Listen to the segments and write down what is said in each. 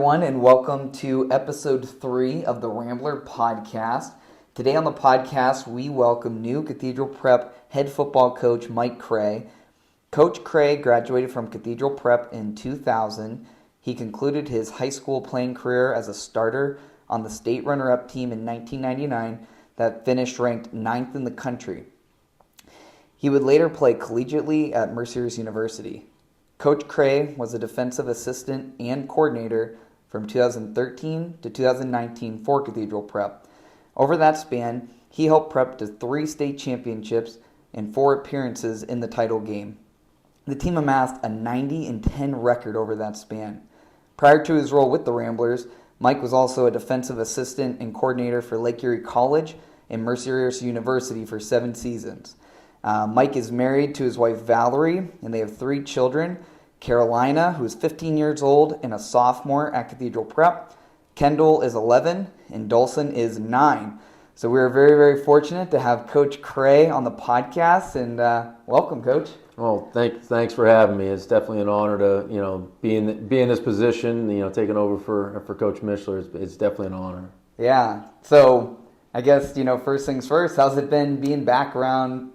everyone, and welcome to episode 3 of the Rambler Podcast. Today on the podcast, we welcome new Cathedral Prep head football coach Mike Krahe. Coach Krahe graduated from Cathedral Prep in 2000. He concluded his high school playing career as a starter on the state runner-up team in 1999 that finished ranked 9th in the country. He would later play collegiately at Mercyhurst University. Coach Krahe was a defensive assistant and coordinator from 2013 to 2019 for Cathedral Prep. Over that span, he helped Prep to 3 state championships and 4 appearances in the title game. The team amassed a 90-10 record over that span. Prior to his role with the Ramblers, Mike was also a defensive assistant and coordinator for Lake Erie College and Mercyhurst University for 7 seasons. Mike is married to his wife Valerie, and they have 3 children. Carolina, who is 15 years old and a sophomore at Cathedral Prep. Kendall is 11, and Dawson is 9. So we are very, very fortunate to have Coach Krahe on the podcast, and welcome, Coach. Well, thanks for having me. It's definitely an honor to be in this position. Taking over for Coach Mishler. It's definitely an honor. Yeah. So I guess first things first. How's it been being back around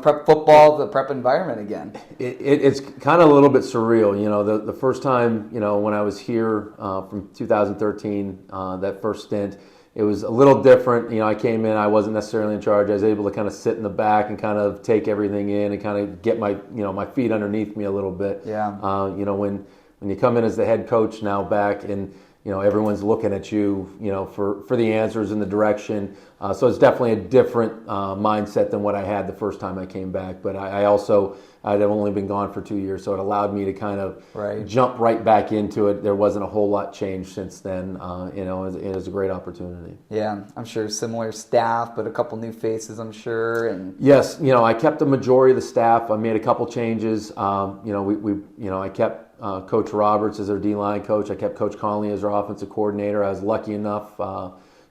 prep football, the prep environment again? It's kind of a little bit surreal. The first time when I was here from 2013, that first stint. It was a little different. I came in, I wasn't necessarily in charge. I was able to kind of sit in the back and kind of take everything in and kind of get my feet underneath me a little bit. Yeah. When you come in as the head coach now back and everyone's looking at you, for the answers and the direction. So it's definitely a different mindset than what I had the first time I came back. But I'd only been gone for 2 years, so it allowed me to kind of jump right back into it. There wasn't a whole lot changed since then. It was a great opportunity. Yeah, I'm sure similar staff, but a couple new faces, I'm sure. And yes, I kept the majority of the staff. I made a couple changes. I kept Coach Roberts as our D-line coach. I kept Coach Conley as our offensive coordinator. I was lucky enough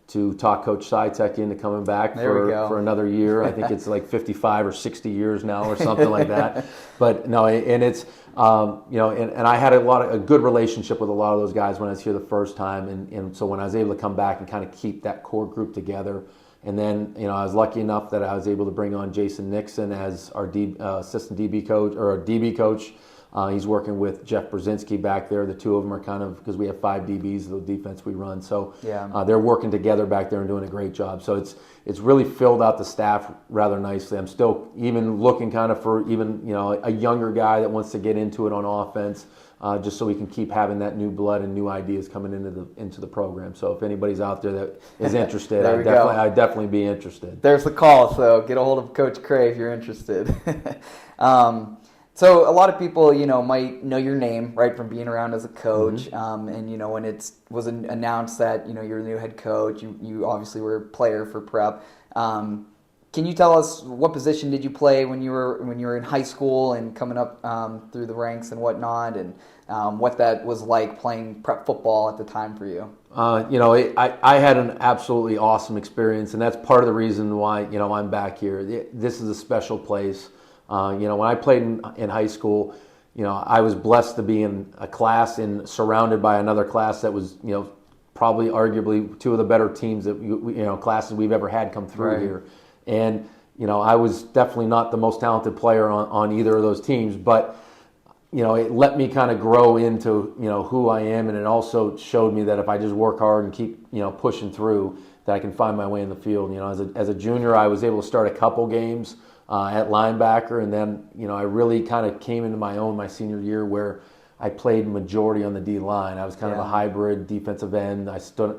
to talk Coach Sitek into coming back for another year. I think it's like 55 or 60 years now or something like that. But no, and it's and I had a good relationship with a lot of those guys when I was here the first time, and so when I was able to come back and kind of keep that core group together. And then, I was lucky enough that I was able to bring on Jason Nixon as our assistant DB coach or our DB coach. He's working with Jeff Brzezinski back there. The two of them are kind of, because we have 5 DBs, the defense we run. So they're working together back there and doing a great job. So it's really filled out the staff rather nicely. I'm still even looking kind of for a younger guy that wants to get into it on offense, just so we can keep having that new blood and new ideas coming into the program. So if anybody's out there that is interested, I'd definitely be interested. There's the call. So get a hold of Coach Krahe if you're interested. So a lot of people, might know your name, right, from being around as a coach. Mm-hmm. And, when it was announced that, you're the new head coach, you obviously were a player for Prep. Can you tell us what position did you play when you were in high school and coming up through the ranks and whatnot, and what that was like playing Prep football at the time for you? I had an absolutely awesome experience, and that's part of the reason why, I'm back here. This is a special place. When I played in high school, I was blessed to be in a class and surrounded by another class that was, probably arguably 2 of the better teams that classes we've ever had come through here. And, I was definitely not the most talented player on either of those teams, but, it let me kind of grow into, who I am. And it also showed me that if I just work hard and keep, pushing through, that I can find my way in the field. As a junior, I was able to start a couple games at linebacker, and then I really kind of came into my own my senior year where I played majority on the D line. I was kind of a hybrid defensive end. I stood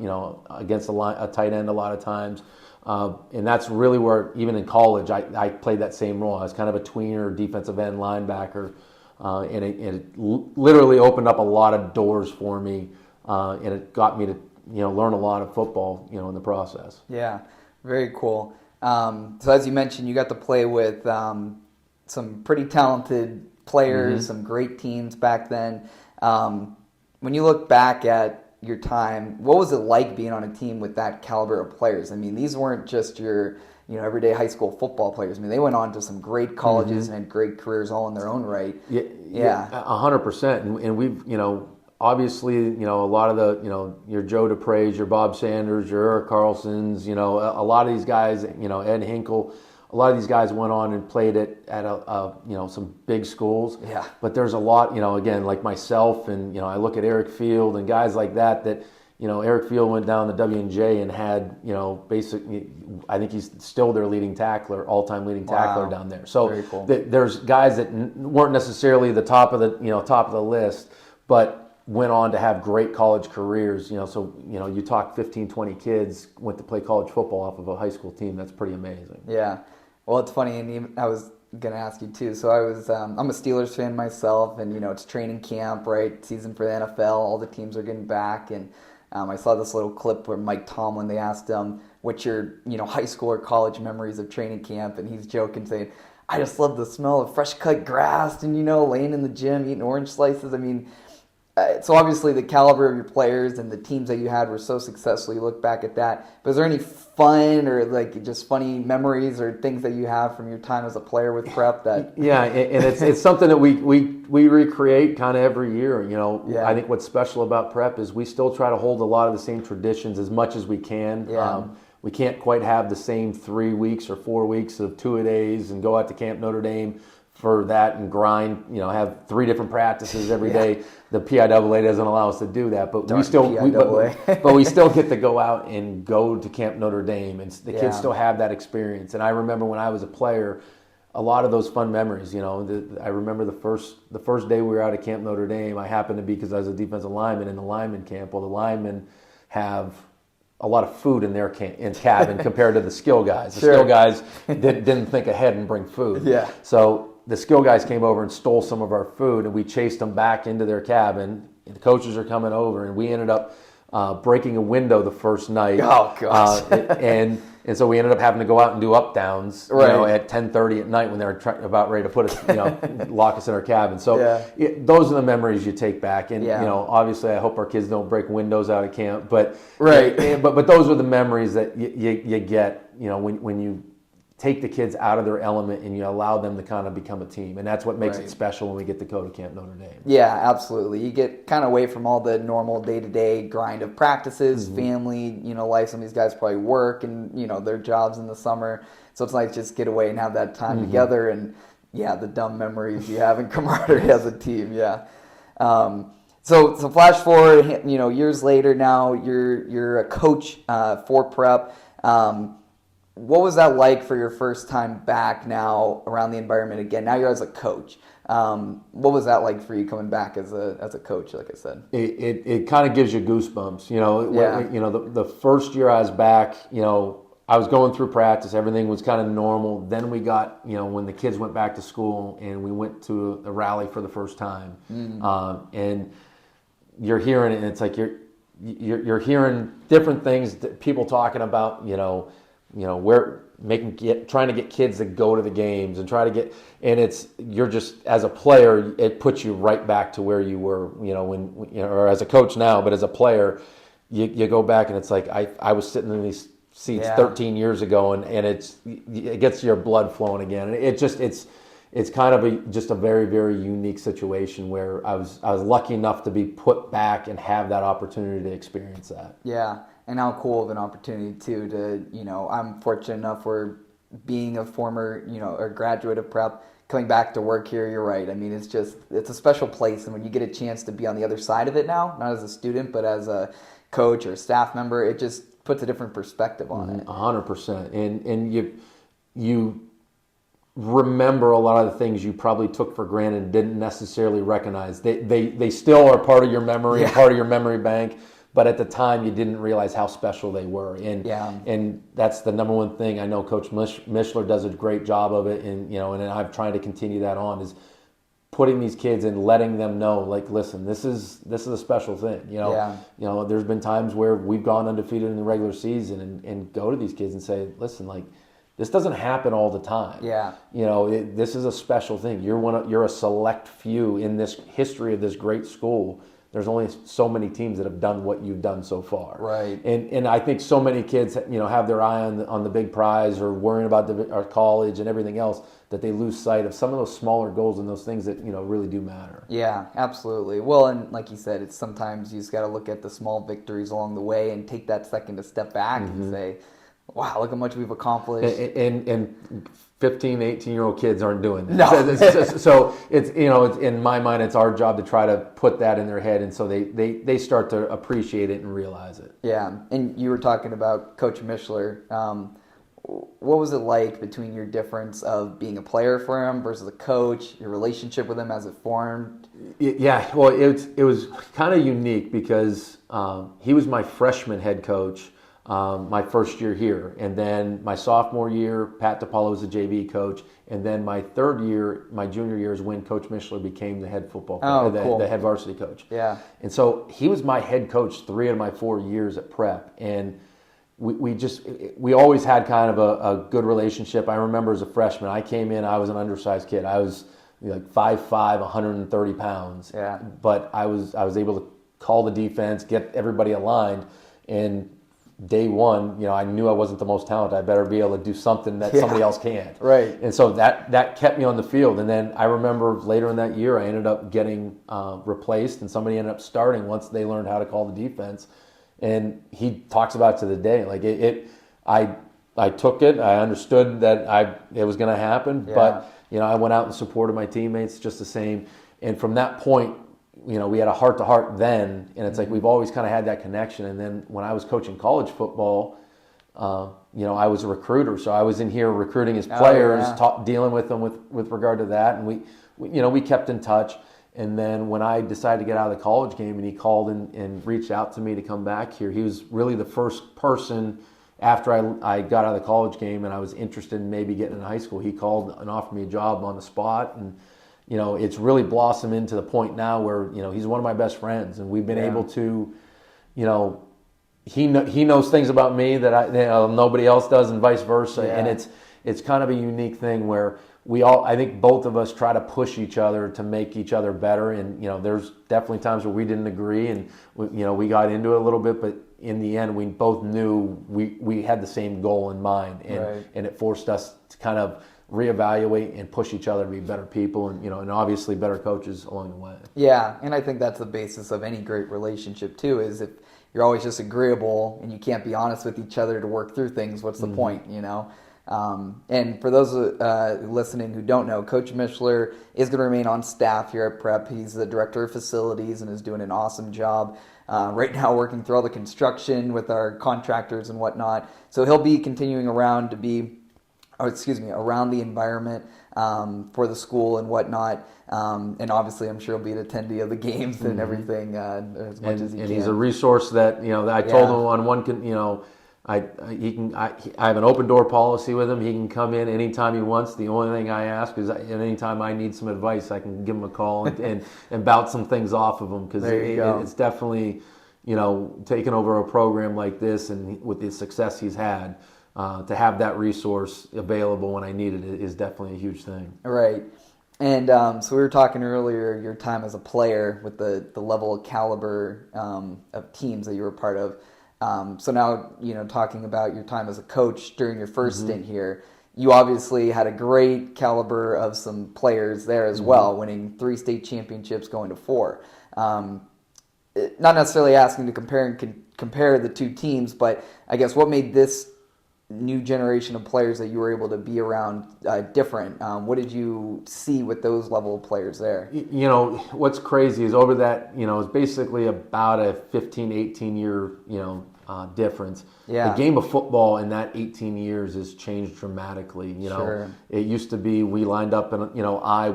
against a tight end a lot of times, and that's really where even in college I played that same role. I was kind of a tweener defensive end linebacker, and it literally opened up a lot of doors for me, and it got me to learn a lot of football in the process. Yeah, very cool. So as you mentioned, you got to play with some pretty talented players, some great teams back then. When you look back at your time, what was it like being on a team with that caliber of players? I mean, these weren't just your everyday high school football players. I mean, they went on to some great colleges and had great careers all in their own right. Yeah, 100%. And we've obviously, a lot of the, your Joe DePreys, your Bob Sanders, your Eric Carlsons, a lot of these guys, Ed Hinkle, a lot of these guys went on and played at some big schools. Yeah. But there's a lot, again, like myself, and I look at Eric Field and guys like that. Eric Field went down to W&J and had, basically, I think he's still their leading tackler, all-time leading tackler down there. So very cool. There's guys that weren't necessarily the top of the list, but went on to have great college careers. So you talk 15, 20 kids went to play college football off of a high school team. That's pretty amazing. Yeah. Well, it's funny, and I was going to ask you too. So I'm a Steelers fan myself, and it's training camp, right? Season for the NFL. All the teams are getting back, and I saw this little clip where Mike Tomlin, they asked him, "What's your high school or college memories of training camp?" And he's joking, saying, "I just love the smell of fresh cut grass and laying in the gym eating orange slices." I mean. So obviously the caliber of your players and the teams that you had were so successful. You look back at that. But is there any fun or just funny memories or things that you have from your time as a player with Prep that? Yeah, and it's something that we recreate kind of every year. I think what's special about Prep is we still try to hold a lot of the same traditions as much as we can. Yeah. We can't quite have the same 3 weeks or 4 weeks of two-a-days and go out to Camp Notre Dame for that and grind, have 3 different practices every day. The PIAA doesn't allow us to do that, but we still get to go out and go to Camp Notre Dame, and the kids still have that experience. And I remember when I was a player, a lot of those fun memories. I remember the first day we were out at Camp Notre Dame. I happened to be, because I was a defensive lineman in the lineman camp. Well, the linemen have a lot of food in their cabin compared to the skill guys. The skill guys didn't think ahead and bring food. Yeah. So the skill guys came over and stole some of our food, and we chased them back into their cabin. The coaches are coming over, and we ended up breaking a window the first night. Oh, gosh. And so we ended up having to go out and do up downs, at 10:30 at night when they were about ready to put us, lock us in our cabin. So those are the memories you take back. And obviously, I hope our kids don't break windows out of camp. But but those are the memories that you get, when you take the kids out of their element and you allow them to kind of become a team. And that's what makes it special when we get to go to Camp Notre Dame. Yeah, absolutely. You get kind of away from all the normal day-to-day grind of practices, family, life. Some of these guys probably work and, their jobs in the summer. So it's nice just get away and have that time together. And, the dumb memories you have in camaraderie as a team. Yeah. So flash forward, years later now, you're a coach for Prep. What was that like for your first time back now around the environment again? Now you're as a coach. What was that like for you coming back as a coach, like I said? It kind of gives you goosebumps. The first year I was back, I was going through practice. Everything was kind of normal. Then we got, when the kids went back to school and we went to a rally for the first time. And you're hearing it, and it's like you're hearing different things that people talking about, where trying to get kids to go to the games and you're just, as a player, it puts you right back to where you were, or as a coach now, but as a player, you go back and it's like, I was sitting in these seats 13 years ago and it gets your blood flowing again. And it's kind of just a very, very unique situation where I was lucky enough to be put back and have that opportunity to experience that. Yeah. And how cool of an opportunity too to, I'm fortunate enough where being a former, or graduate of Prep, coming back to work here, you're right. I mean, it's a special place. And when you get a chance to be on the other side of it now, not as a student, but as a coach or a staff member, it just puts a different perspective on it. 100%. And you remember a lot of the things you probably took for granted and didn't necessarily recognize. They still are part of your memory, part of your memory bank. But at the time, you didn't realize how special they were, and that's the number one thing. I know Coach Mishler does a great job of it, and and I'm trying to continue that on, is putting these kids and letting them know, like, listen, this is a special thing. There's been times where we've gone undefeated in the regular season, and go to these kids and say, listen, like, this doesn't happen all the time. This is a special thing. You're a select few in this history of this great school there's only so many teams that have done what you've done so far. Right. And I think so many kids, have their eye on the big prize or worrying about our college and everything else, that they lose sight of some of those smaller goals and those things that, really do matter. Yeah, absolutely. Well, and like you said, it's sometimes you just got to look at the small victories along the way and take that second to step back and say, wow, look how much we've accomplished. And 15, 18-year-old kids aren't doing that. No. So it's, it's in my mind, it's our job to try to put that in their head, and so they start to appreciate it and realize it. Yeah, and you were talking about Coach Mishler. What was it like between your difference of being a player for him versus a coach, your relationship with him as it formed? Yeah, well, it was kind of unique because he was my freshman head coach my first year here. And then my sophomore year, Pat DiPaolo was the JV coach. And then my third year, my junior year, is when Coach Mishler became the head football coach, cool. the head varsity coach. Yeah. And so he was my head coach 3 of my 4 years at prep. And we always had kind of a good relationship. I remember as a freshman, I came in, I was an undersized kid. I was like 5'5", 130 pounds. Yeah. But I was able to call the defense, get everybody aligned, and day one, I knew I wasn't the most talented. I better be able to do something that somebody else can't. Right. And so that kept me on the field. And then I remember later in that year, I ended up getting replaced, and somebody ended up starting once they learned how to call the defense. And he talks about it to the day. Like I took it. I understood that it was going to happen. Yeah. But I went out and supported my teammates just the same. And from that point, we had a heart-to-heart then, and it's like we've always kind of had that connection. And then when I was coaching college football, I was a recruiter, so I was in here recruiting his players, dealing with them with regard to that, and we kept in touch. And then when I decided to get out of the college game, and he called and reached out to me to come back here, he was really the first person after I got out of the college game and I was interested in maybe getting into high school. He called and offered me a job on the spot, and it's really blossomed into the point now where, he's one of my best friends, and we've been able to, he knows things about me that nobody else does, and vice versa. Yeah. And it's kind of a unique thing where I think both of us try to push each other to make each other better. And, there's definitely times where we didn't agree and, we got into it a little bit, but in the end, we both knew we had the same goal in mind, and it forced us to kind of reevaluate and push each other to be better people and, and obviously better coaches along the way. Yeah, and I think that's the basis of any great relationship too, is if you're always just agreeable and you can't be honest with each other to work through things, what's the point, And for those listening who don't know, Coach Mishler is going to remain on staff here at Prep. He's the director of facilities and is doing an awesome job right now, working through all the construction with our contractors and whatnot. So he'll be continuing around to be around the environment for the school and whatnot. And obviously, I'm sure he'll be an attendee of the games and everything as much as he can. And he's a resource that, that I told him on one, I have an open door policy with him. He can come in anytime he wants. The only thing I ask is anytime I need some advice, I can give him a call and bounce some things off of him, because it's definitely, taking over a program like this and with the success he's had, to have that resource available when I need it is definitely a huge thing. Right. And so we were talking earlier, your time as a player with the level of caliber of teams that you were part of. So now, talking about your time as a coach during your first stint here, you obviously had a great caliber of some players there as well, winning 3 state championships, going to 4. Not necessarily asking to compare the two teams, but I guess what made this new generation of players that you were able to be around different? What did you see with those level of players there? What's crazy is over that, it's basically about a 15, 18 year, difference. Yeah. The game of football in that 18 years has changed dramatically. Sure. It used to be we lined up and,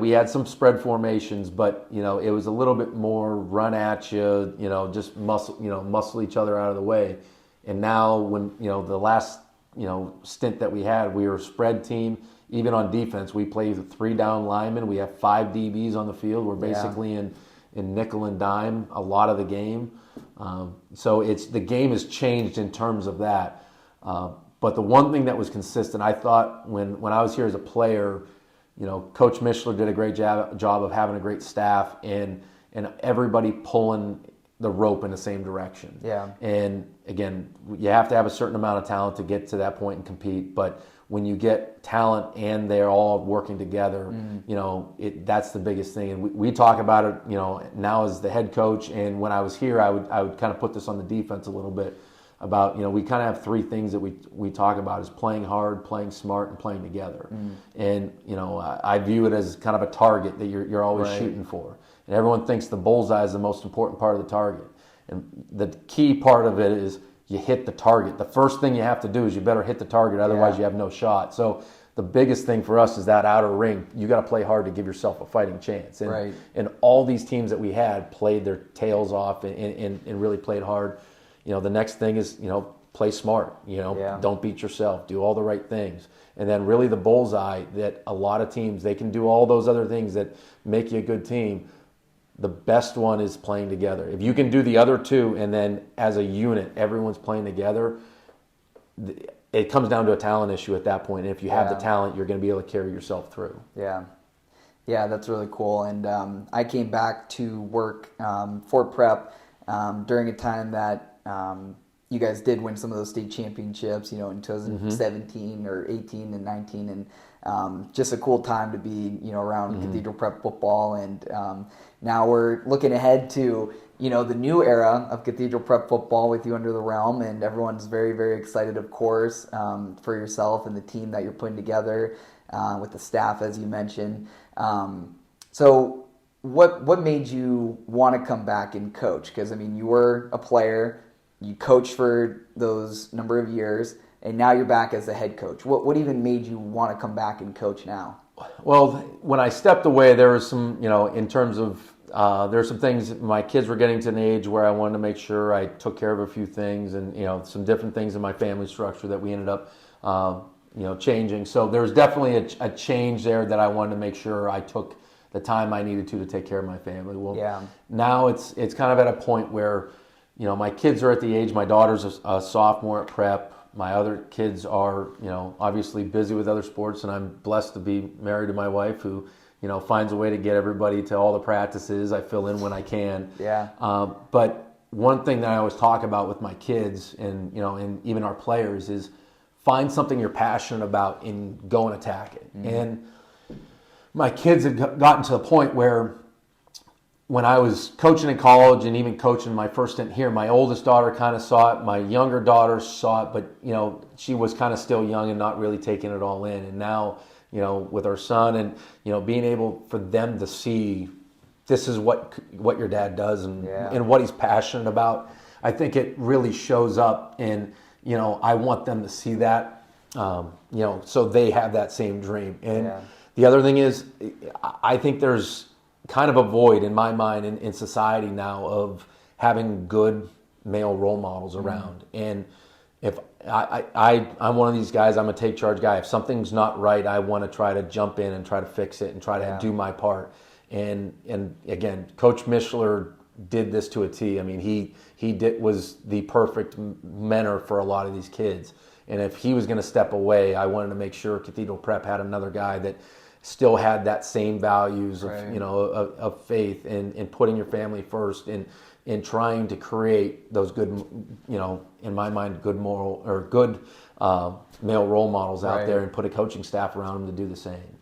we had some spread formations, but, it was a little bit more run at you, just muscle each other out of the way. And now when, the last stint that we had, we were a spread team. Even on defense, we play with 3 down linemen. We have 5 DBs on the field. We're basically in nickel and dime a lot of the game. So the game has changed in terms of that. But the one thing that was consistent, I thought when I was here as a player, Coach Mishler did a great job of having a great staff and everybody pulling the rope in the same direction. Yeah. And again, you have to have a certain amount of talent to get to that point and compete. But when you get talent and they're all working together, that's the biggest thing. And we talk about it, now as the head coach. And when I was here, I would kind of put this on the defense a little bit about, we kind of have three things that we talk about is playing hard, playing smart, and playing together. And, I view it as kind of a target that you're always shooting for. And everyone thinks the bullseye is the most important part of the target. And the key part of it is you hit the target. The first thing you have to do is you better hit the target, otherwise you have no shot. So the biggest thing for us is that outer ring. You got to play hard to give yourself a fighting chance. And all these teams that we had played their tails off and really played hard. The next thing is, play smart. Don't beat yourself. Do all the right things. And then really the bullseye that a lot of teams, they can do all those other things that make you a good team. The best one is playing together. If you can do the other two and then as a unit, everyone's playing together, it comes down to a talent issue at that point. And if you have the talent, you're going to be able to carry yourself through. Yeah, that's really cool. And I came back to work for Prep during a time that you guys did win some of those state championships, in 2017 or 18 and 19. And just a cool time to be, around Cathedral Prep football. And now we're looking ahead to, the new era of Cathedral Prep football with you under the realm. And everyone's very, very excited, of course, for yourself and the team that you're putting together with the staff, as you mentioned. So what made you want to come back and coach? Because, you were a player, you coached for those number of years, and now you're back as a head coach. What even made you want to come back and coach now? Well, when I stepped away, there was some, in terms of, there were some things, my kids were getting to an age where I wanted to make sure I took care of a few things and, some different things in my family structure that we ended up, changing. So there was definitely a change there that I wanted to make sure I took the time I needed to take care of my family. Well, now it's kind of at a point where, my kids are at the age, my daughter's a sophomore at Prep. My other kids are, obviously busy with other sports, and I'm blessed to be married to my wife who, finds a way to get everybody to all the practices. I fill in when I can. But one thing that I always talk about with my kids and, and even our players is find something you're passionate about and go and attack it. And my kids had gotten to the point where when I was coaching in college and even coaching my first stint here, my oldest daughter kind of saw it. My younger daughter saw it, but, she was kind of still young and not really taking it all in. And now, with our son and, being able for them to see this is what your dad does and what he's passionate about, I think it really shows up. And, I want them to see that, so they have that same dream. And the other thing is, I think there's kind of a void in my mind in society now of having good male role models around. And if I'm one of these guys, I'm a take charge guy. If something's not right, I want to try to jump in and try to fix it and try to do my part. And again, Coach Mishler did this to a T. He was the perfect mentor for a lot of these kids. And if he was going to step away, I wanted to make sure Cathedral Prep had another guy that still had that same values of of faith and putting your family first and trying to create those good, in my mind, good moral or good male role models out there and put a coaching staff around them to do the same.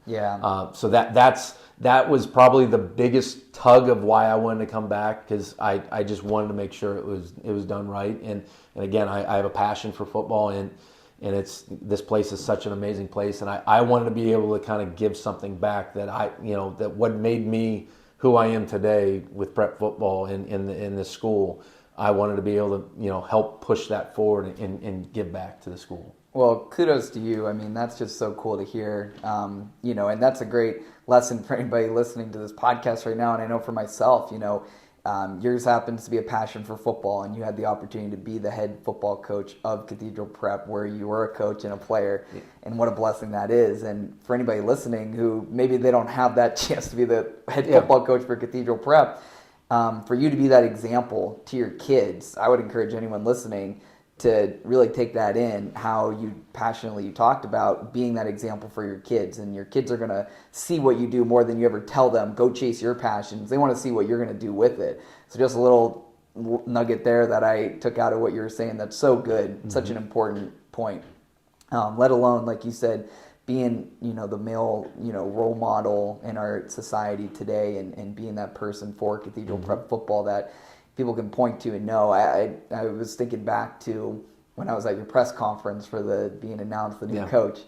So that was probably the biggest tug of why I wanted to come back, because I just wanted to make sure it was done right. And again, I have a passion for football and this place is such an amazing place, and I wanted to be able to kind of give something back that that what made me who I am today with prep football in this school. I wanted to be able to help push that forward and give back to the school. Well, kudos to you. That's just so cool to hear. And that's a great lesson for anybody listening to this podcast right now. And I know for myself, yours happens to be a passion for football, and you had the opportunity to be the head football coach of Cathedral Prep, where you were a coach and a player, and what a blessing that is. And for anybody listening who maybe they don't have that chance to be the head football coach for Cathedral Prep, for you to be that example to your kids, I would encourage anyone listening to really take that in, how you passionately talked about being that example for your kids. And your kids are going to see what you do more than you ever tell them, go chase your passions. They want to see what you're going to do with it. So just a little nugget there that I took out of what you were saying that's so good, such an important point. Let alone, like you said, being, the male, role model in our society today, and being that person for Cathedral Prep football that people can point to and know. I was thinking back to when I was at your press conference for being announced the new coach,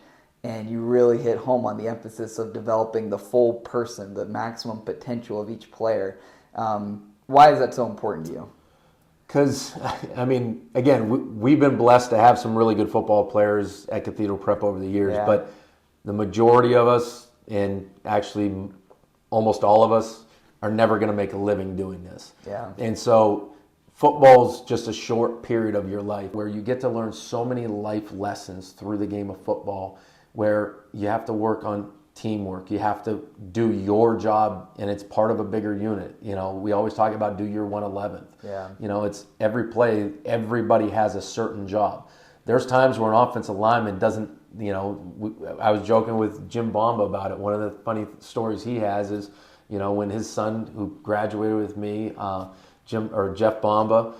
and you really hit home on the emphasis of developing the full person, the maximum potential of each player. Why is that so important to you? Because, again, we've been blessed to have some really good football players at Cathedral Prep over the years, but the majority of us, and actually almost all of us, are never going to make a living doing this. Yeah. And so football's just a short period of your life where you get to learn so many life lessons through the game of football, where you have to work on teamwork. You have to do your job, and it's part of a bigger unit. We always talk about do your 1/11th. Yeah. It's every play, everybody has a certain job. There's times where an offensive lineman doesn't, I was joking with Jim Bomba about it. One of the funny stories he has is, when his son, who graduated with me, Jeff Bomba,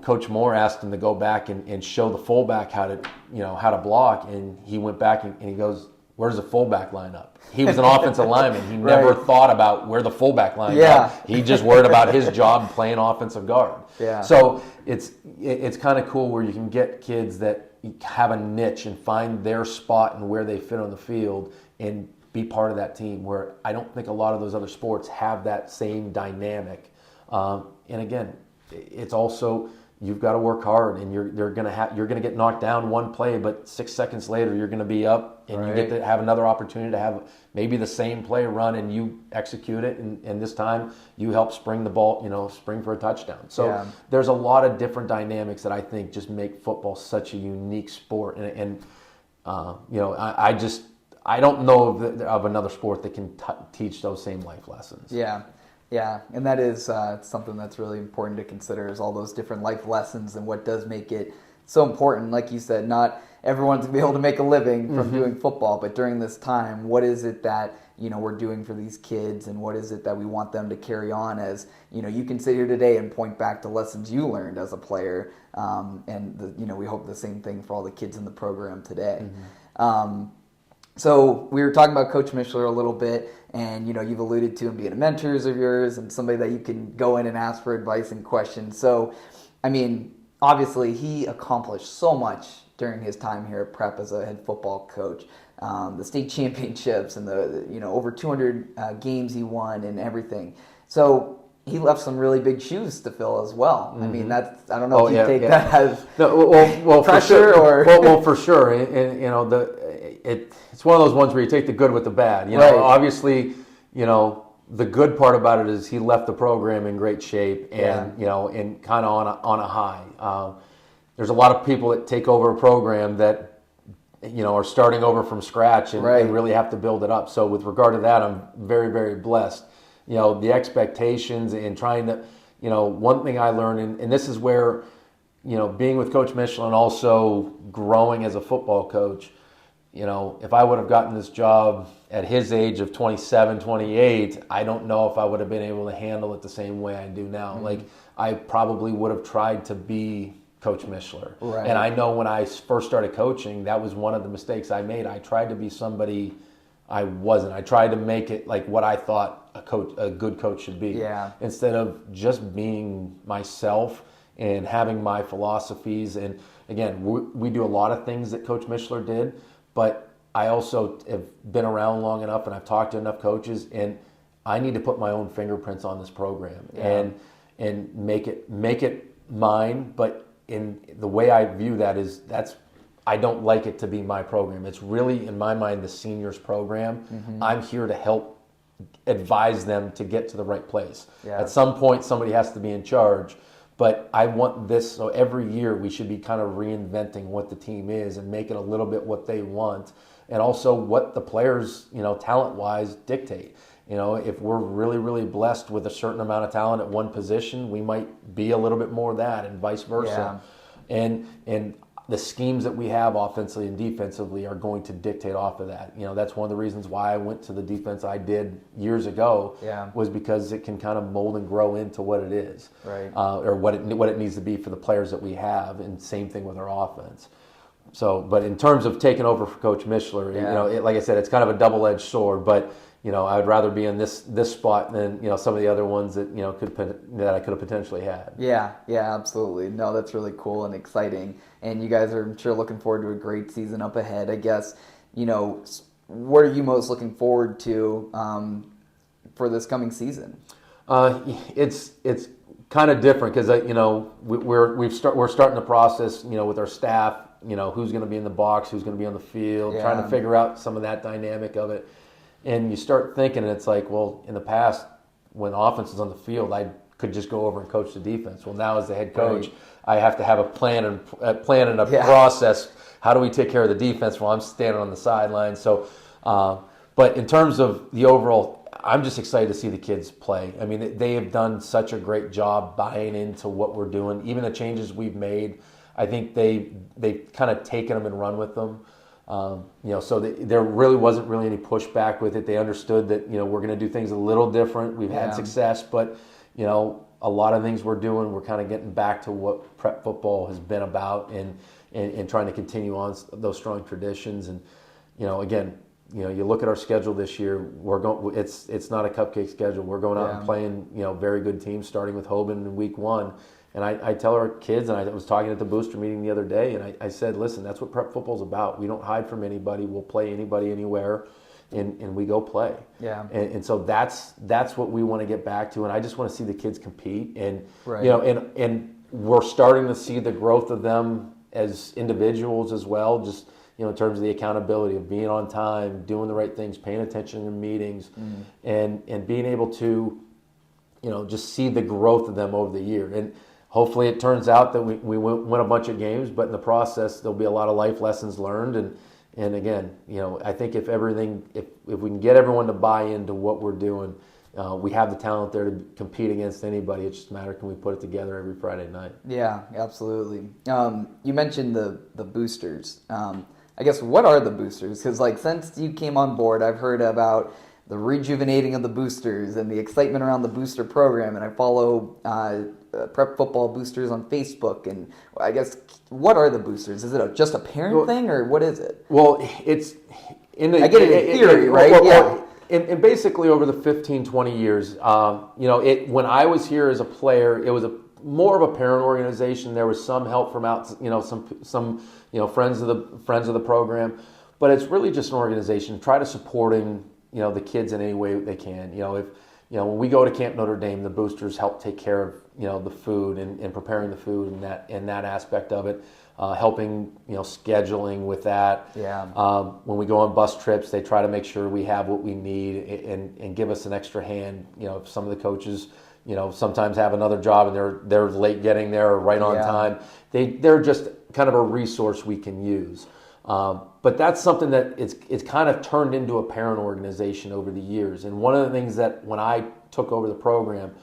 Coach Moore asked him to go back and show the fullback how to block, and he went back and he goes, "Where's the fullback line up?" He was an offensive lineman. He never thought about where the fullback line up. He just worried about his job playing offensive guard. Yeah. So it's kind of cool where you can get kids that have a niche and find their spot and where they fit on the field and be part of that team, where I don't think a lot of those other sports have that same dynamic. And again, it's also, you've got to work hard, and you're going to get knocked down one play, but 6 seconds later you're going to be up, and you get to have another opportunity to have maybe the same play run, and you execute it, and this time you help spring the ball, spring for a touchdown. So there's a lot of different dynamics that I think just make football such a unique sport, and I don't know of another sport that can teach those same life lessons. Yeah, and that is something that's really important to consider, is all those different life lessons and what does make it so important. Like you said, not everyone's going to be able to make a living from doing football, but during this time, what is it that we're doing for these kids, and what is it that we want them to carry on as, you can sit here today and point back to lessons you learned as a player, and we hope the same thing for all the kids in the program today. So we were talking about Coach Mishler a little bit, and you've alluded to him being a mentor of yours and somebody that you can go in and ask for advice and questions. So, obviously he accomplished so much during his time here at Prep as a head football coach. The state championships and the over 200 games he won and everything. So he left some really big shoes to fill as well. I don't know if you take that as pressure or well, for sure. And it's one of those ones where you take the good with the bad. Obviously, the good part about it is he left the program in great shape and and kind of on a high. There's a lot of people that take over a program that are starting over from scratch and really have to build it up. So with regard to that, I'm very, very blessed. The expectations and trying to, one thing I learned, and this is where, being with Coach Michelin and also growing as a football coach, if I would have gotten this job at his age of 27, 28, I don't know if I would have been able to handle it the same way I do now. Like, I probably would have tried to be Coach Mishler. And I know when I first started coaching, that was one of the mistakes I made. I tried to be somebody I wasn't. I tried to make it like what I thought a good coach should be. Instead of just being myself and having my philosophies. And again, we do a lot of things that Coach Mishler did, but I also have been around long enough and I've talked to enough coaches, and I need to put my own fingerprints on this program and make it mine. But in the way I view that is I don't like it to be my program. It's really, in my mind, the seniors program. I'm here to help advise them to get to the right place. At some point, somebody has to be in charge. But I want this, so every year we should be kind of reinventing what the team is and make it a little bit what they want, and also what the players, talent-wise, dictate. If we're really, really blessed with a certain amount of talent at one position, we might be a little bit more of that, and vice versa. And the schemes that we have offensively and defensively are going to dictate off of that. That's one of the reasons why I went to the defense I did years ago. Was because it can kind of mold and grow into what it is, right? Or what it needs to be for the players that we have, and same thing with our offense. So, but in terms of taking over for Coach Mishler, like I said, it's kind of a double-edged sword. But I would rather be in this spot than some of the other ones that that I could have potentially had. Yeah, absolutely. No, that's really cool and exciting. And you guys are, I'm sure, looking forward to a great season up ahead. I guess, what are you most looking forward to for this coming season? It's kind of different because we're starting the process with our staff. Who's going to be in the box, who's going to be on the field, trying to figure out some of that dynamic of it. And you start thinking, and it's like, well, in the past, when offense is on the field, I could just go over and coach the defense. Well, now as the head coach, I have to have a plan and a process. How do we take care of the defense while I'm standing on the sideline? So, but in terms of the overall, I'm just excited to see the kids play. I mean, they have done such a great job buying into what we're doing. Even the changes we've made, I think they've kind of taken them and run with them. So there really wasn't really any pushback with it. They understood that, we're going to do things a little different. We've had success, but, a lot of things we're doing, we're kind of getting back to what prep football has been about and trying to continue on those strong traditions. And, again, you look at our schedule this year, it's not a cupcake schedule. We're going out and playing, very good teams, starting with Hoban in week 1. And I tell our kids, and I was talking at the booster meeting the other day, and I said, listen, that's what prep football is about. We don't hide from anybody. We'll play anybody anywhere, and we go play. Yeah. And so that's what we want to get back to, and I just want to see the kids compete. And and we're starting to see the growth of them as individuals as well, just in terms of the accountability of being on time, doing the right things, paying attention in meetings, and being able to just see the growth of them over the year. And hopefully it turns out that we win a bunch of games, but in the process there'll be a lot of life lessons learned. And again, I think if we can get everyone to buy into what we're doing, we have the talent there to compete against anybody. It's just a matter, can we put it together every Friday night? Yeah, absolutely. You mentioned the boosters. I guess, what are the boosters? Because since you came on board, I've heard about the rejuvenating of the boosters and the excitement around the booster program, and I follow prep football boosters on Facebook. And I guess, what are the boosters? Is it just a parent thing, or what is it? Well, it's I get it in theory, right? And basically over the 15, 20 years, when I was here as a player, it was more of a parent organization. There was some help from out, some friends of the program, but it's really just an organization. Try to supporting the kids in any way they can. When we go to Camp Notre Dame, the boosters help take care of the food and preparing the food and that aspect of it, helping scheduling with that. Yeah. When we go on bus trips, they try to make sure we have what we need and give us an extra hand. If some of the coaches sometimes have another job and they're late getting there or right on time, they're just kind of a resource we can use. But that's something that it's kind of turned into a parent organization over the years. And one of the things that when I took over the program,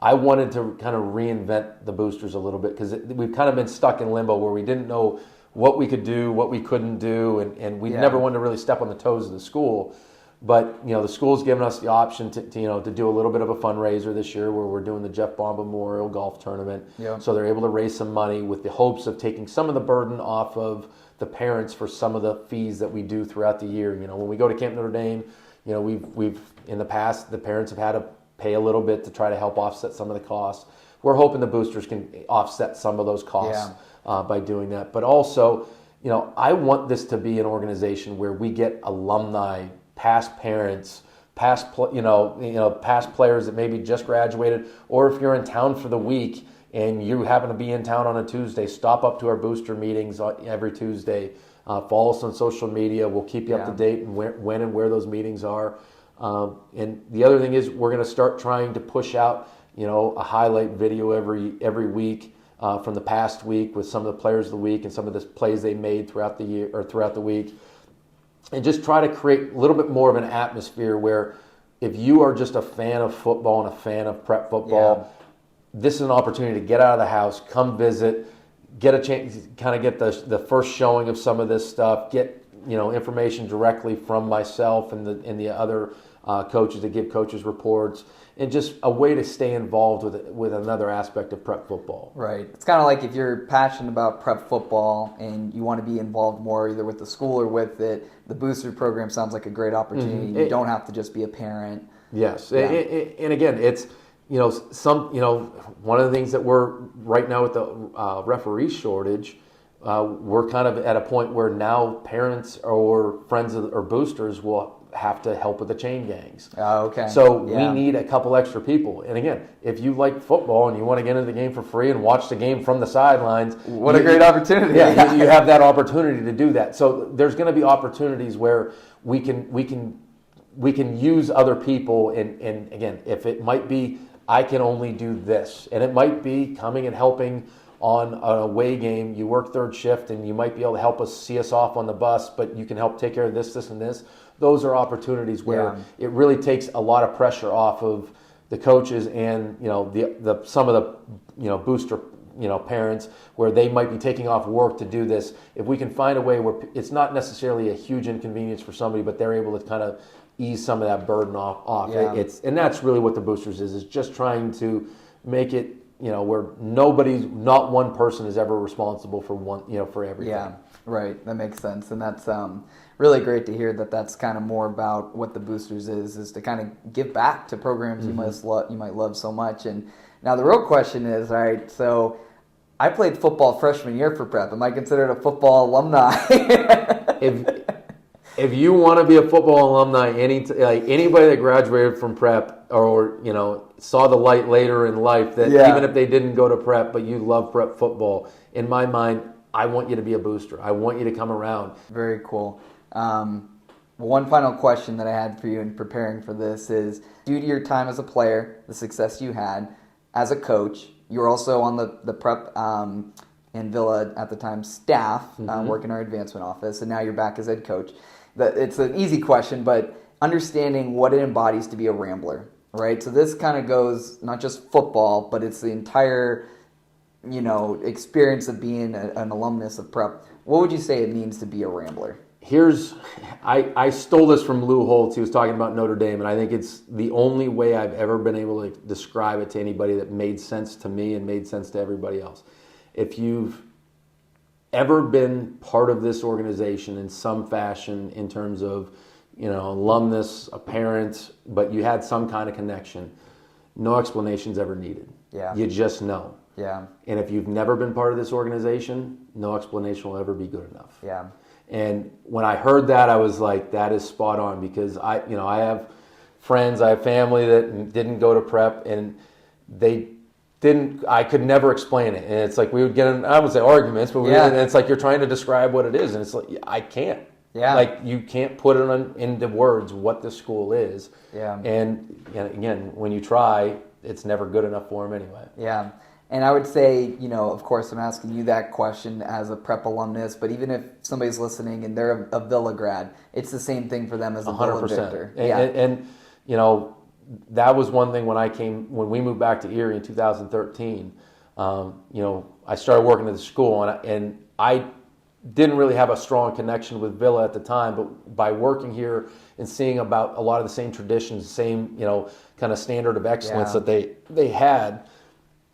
I wanted to kind of reinvent the boosters a little bit, because we've kind of been stuck in limbo where we didn't know what we could do, what we couldn't do, and we never wanted to really step on the toes of the school. But the school's given us the option to do a little bit of a fundraiser this year, where we're doing the Jeff Baum Memorial Golf Tournament. Yeah. So they're able to raise some money with the hopes of taking some of the burden off of the parents for some of the fees that we do throughout the year. When we go to Camp Notre Dame, we've in the past, the parents have had to pay a little bit to try to help offset some of the costs. We're hoping the boosters can offset some of those costs by doing that. But also, I want this to be an organization where we get alumni, past parents, past players that maybe just graduated, or if you're in town for the week and you happen to be in town on a Tuesday, stop up to our booster meetings every Tuesday. Follow us on social media. We'll keep you up to date and when and where those meetings are. And the other thing is, we're going to start trying to push out, a highlight video every week from the past week with some of the players of the week and some of the plays they made throughout the year or throughout the week, and just try to create a little bit more of an atmosphere where, if you are just a fan of football and a fan of prep football, this is an opportunity to get out of the house, come visit, get a chance, kind of get the first showing of some of this stuff, get information directly from myself and the other coaches that give coaches reports, and just a way to stay involved with another aspect of prep football. Right. It's kind of like if you're passionate about prep football and you want to be involved more either with the school or with it, the booster program sounds like a great opportunity. Mm-hmm. You don't have to just be a parent. Yes. Yeah. And again, it's, one of the things that we're right now with the referee shortage, we're kind of at a point where now parents or friends or boosters will have to help with the chain gangs. Okay. So we need a couple extra people. And again, if you like football and you want to get into the game for free and watch the game from the sidelines, what a great opportunity. Yeah, you have that opportunity to do that. So there's going to be opportunities where we can use other people. And again, if it might be, I can only do this, and it might be coming and helping on an away game. You work third shift and you might be able to help us see us off on the bus, but you can help take care of this, and this. Those are opportunities where it really takes a lot of pressure off of the coaches and the some of the booster parents, where they might be taking off work to do this. If we can find a way where it's not necessarily a huge inconvenience for somebody, but they're able to kind of ease some of that burden off. Yeah. And that's really what the boosters is just trying to make it where not one person is ever responsible for for everything. Yeah, right. That makes sense, and that's really great to hear that. That's kind of more about what the boosters is to kind of give back to programs you might love so much. And now the real question is, all right, so I played football freshman year for prep. Am I considered a football alumni? If you want to be a football alumni, anybody that graduated from prep or saw the light later in life, that even if they didn't go to prep, but you love prep football, in my mind, I want you to be a booster. I want you to come around. Very cool. One final question that I had for you in preparing for this is, due to your time as a player, the success you had as a coach, you were also on the prep and Villa at the time staff, working our advancement office, and now you're back as head coach. It's an easy question, but understanding what it embodies to be a Rambler, right? So this kind of goes not just football, but it's the entire, experience of being an alumnus of prep. What would you say it means to be a Rambler? I stole this from Lou Holtz. He was talking about Notre Dame, and I think it's the only way I've ever been able to describe it to anybody that made sense to me and made sense to everybody else. If you've ever been part of this organization in some fashion in terms of, alumnus, a parent, but you had some kind of connection, no explanation's ever needed. Yeah. You just know. Yeah. And if you've never been part of this organization, no explanation will ever be good enough. Yeah. And when I heard that, I was like, that is spot on, because I have friends, I have family that didn't go to prep, and I could never explain it. And it's like we would get in, I would say arguments, but and it's like you're trying to describe what it is, and it's like, I can't. Yeah. Like, you can't put it into words what the school is. Yeah. And again, when you try, it's never good enough for them anyway. Yeah. And I would say, of course, I'm asking you that question as a prep alumnus, but even if somebody's listening and they're a Villa grad, it's the same thing for them as a 100%. Villa victor. And that was one thing when we moved back to Erie in 2013. I started working at the school, and I didn't really have a strong connection with Villa at the time, but by working here and seeing about a lot of the same traditions, same kind of standard of excellence that they had,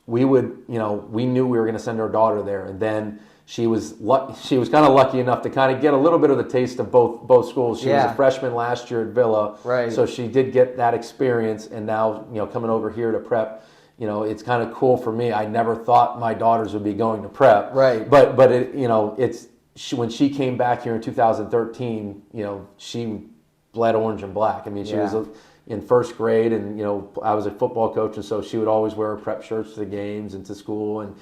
we knew we were going to send our daughter there, and then she was kind of lucky enough to kind of get a little bit of the taste of both schools. She was a freshman last year at Villa, right? So she did get that experience, and now coming over here to prep, it's kind of cool for me. I never thought my daughters would be going to prep, right? But it, when she came back here in 2013, she bled orange and black. I mean, she was in first grade, and I was a football coach, and so she would always wear prep shirts to the games and to school, and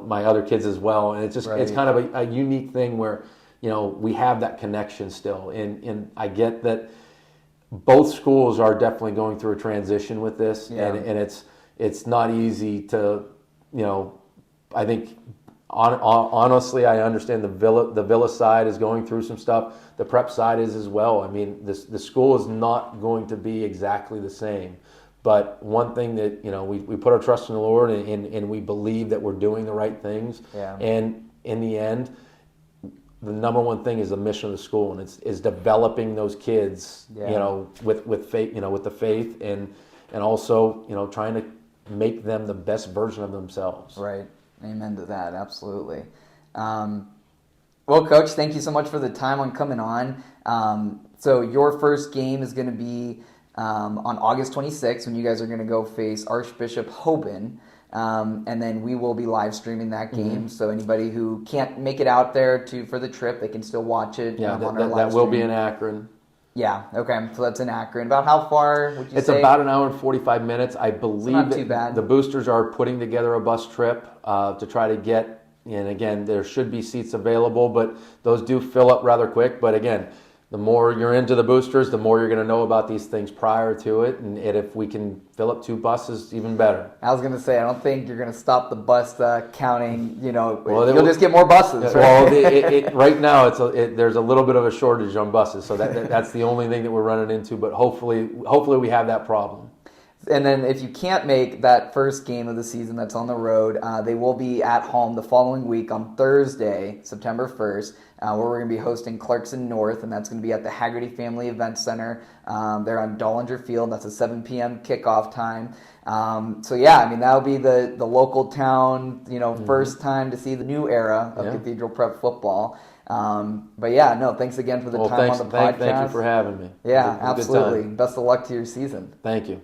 my other kids as well. And it's just it's kind of a unique thing where we have that connection still. And I get that both schools are definitely going through a transition with this, and it's not easy to I think. Honestly, I understand the Villa side is going through some stuff. The prep side is as well. I mean, the school is not going to be exactly the same, But one thing that, we put our trust in the Lord, and we believe that we're doing the right things. Yeah. And in the end, the number one thing is the mission of the school, and it's developing those kids, with faith, with the faith, and also, trying to make them the best version of themselves. Right. Amen to that. Absolutely. Well, Coach, thank you so much for the time on coming on. So your first game is going to be on August 26th when you guys are going to go face Archbishop Hoban. And then we will be live streaming that game. Mm-hmm. So anybody who can't make it out there for the trip, they can still watch it. Yeah, on our live that stream. will be in Akron. Yeah, okay. So that's in Akron. About how far would you say? It's about an hour and 45 minutes. I believe not too bad. The boosters are putting together a bus trip to try to get, and again, there should be seats available, but those do fill up rather quick. But again, the more you're into the boosters, the more you're going to know about these things prior to it. And if we can fill up 2 buses, even better. I was going to say, I don't think you're going to stop the bus counting. You'll just get more buses. Right? Well, right now there's a little bit of a shortage on buses, so that's the only thing that we're running into. But hopefully we have that problem. And then if you can't make that first game of the season that's on the road, they will be at home the following week on Thursday, September 1st, where we're going to be hosting Clarkson North, and that's going to be at the Haggerty Family Event Center. They're on Dollinger Field. That's a 7 p.m. kickoff time. That'll be the local town, first time to see the new era of Cathedral Prep football. Thanks again for the time on the podcast. Thank you for having me. Yeah, absolutely. Best of luck to your season. Thank you.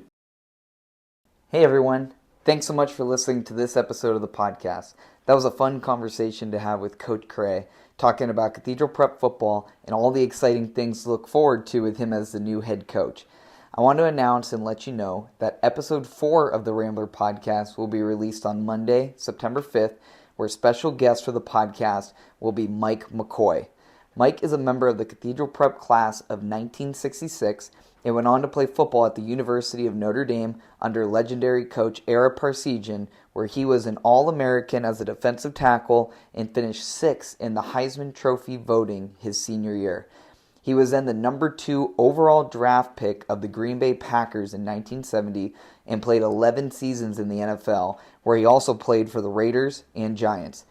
Hey everyone, thanks so much for listening to this episode of the podcast. That was a fun conversation to have with Coach Krahe, talking about Cathedral Prep football and all the exciting things to look forward to with him as the new head coach. I want to announce and let you know that episode 4 of the Rambler Podcast will be released on Monday, September 5th, where special guest for the podcast will be Mike McCoy. Mike is a member of the Cathedral Prep class of 1966 and went on to play football at the University of Notre Dame under legendary coach Ara Parsegian, where he was an All-American as a defensive tackle and finished 6th in the Heisman Trophy voting his senior year. He was then the number 2 overall draft pick of the Green Bay Packers in 1970 and played 11 seasons in the NFL, where he also played for the Raiders and Giants.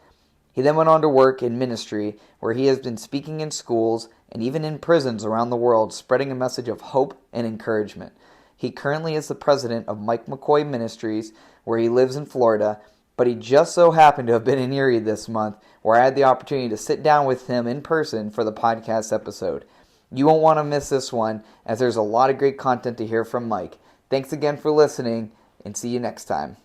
He then went on to work in ministry, where he has been speaking in schools and even in prisons around the world, spreading a message of hope and encouragement. He currently is the president of Mike McCoy Ministries, where he lives in Florida, but he just so happened to have been in Erie this month, where I had the opportunity to sit down with him in person for the podcast episode. You won't want to miss this one, as there's a lot of great content to hear from Mike. Thanks again for listening, and see you next time.